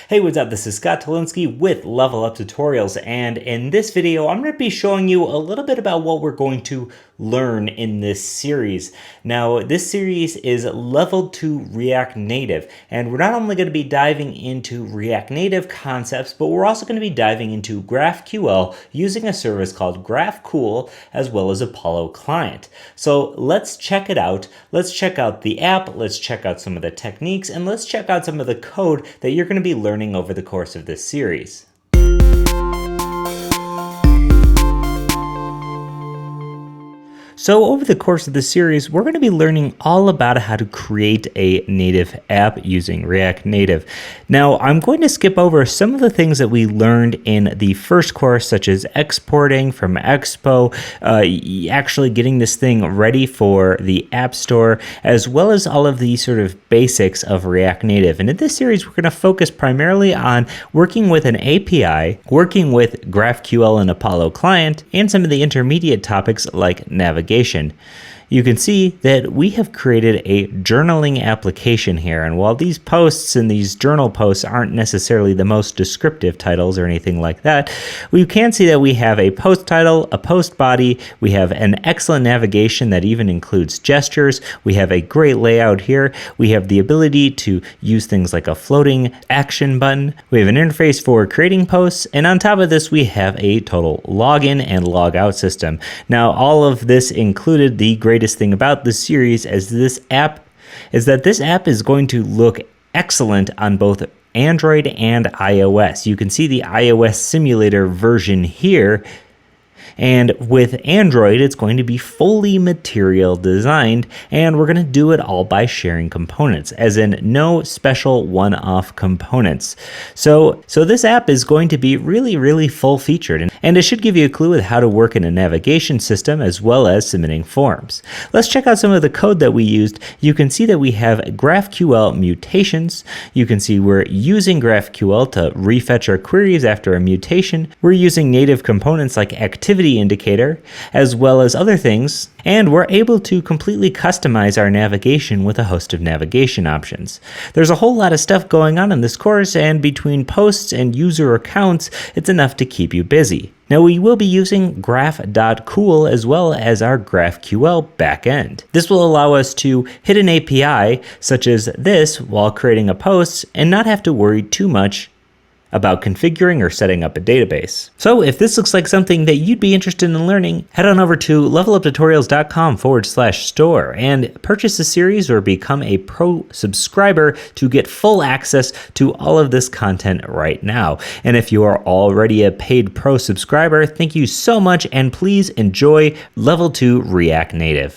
Hey, what's up? This is Scott Tolinsky with Level Up Tutorials, and in this video, I'm going to be showing you a little bit about what we're going to learn in this series. Now, this series is leveled to React Native, and we're not only going to be diving into React Native concepts, but we're also going to be diving into GraphQL using a service called GraphQL as well as Apollo client. So let's check it out. Let's check out the app, let's check out some of the techniques, and let's check out some of the code that you're going to be learning over the course of this series. So over the course of the series, we're going to be learning all about how to create a native app using React Native. Now, I'm going to skip over some of the things that we learned in the first course, such as exporting from Expo, actually getting this thing ready for the App Store, as well as all of the sort of basics of React Native. And in this series, we're going to focus primarily on working with an API, working with GraphQL and Apollo client, and some of the intermediate topics like navigation. You can see that we have created a journaling application here, and while these posts and these journal posts aren't necessarily the most descriptive titles or anything like that, we can see that we have a post title, a post body, we have an excellent navigation that even includes gestures, we have a great layout here, we have the ability to use things like a floating action button, we have an interface for creating posts, and on top of this we have a total login and logout system. Now, all of this included the greatest thing about this series is that this app is going to look excellent on both Android and iOS. You can see the iOS simulator version here. And with Android, it's going to be fully material designed, and we're going to do it all by sharing components, as in no special one-off components. So this app is going to be really full-featured, and it should give you a clue with how to work in a navigation system as well as submitting forms. Let's check out some of the code that we used. You can see that we have GraphQL mutations. You can see we're using GraphQL to refetch our queries after a mutation. We're using native components like activity indicator, as well as other things, and we're able to completely customize our navigation with a host of navigation options. There's a whole lot of stuff going on in this course, and between posts and user accounts, it's enough to keep you busy. Now, we will be using graph.ql as well as our GraphQL backend. This will allow us to hit an API such as this while creating a post and not have to worry too much about configuring or setting up a database. So if this looks like something that you'd be interested in learning, head on over to leveluptutorials.com/store and purchase a series or become a pro subscriber to get full access to all of this content right now. And if you are already a paid pro subscriber, thank you so much, and please enjoy Level 2 React Native.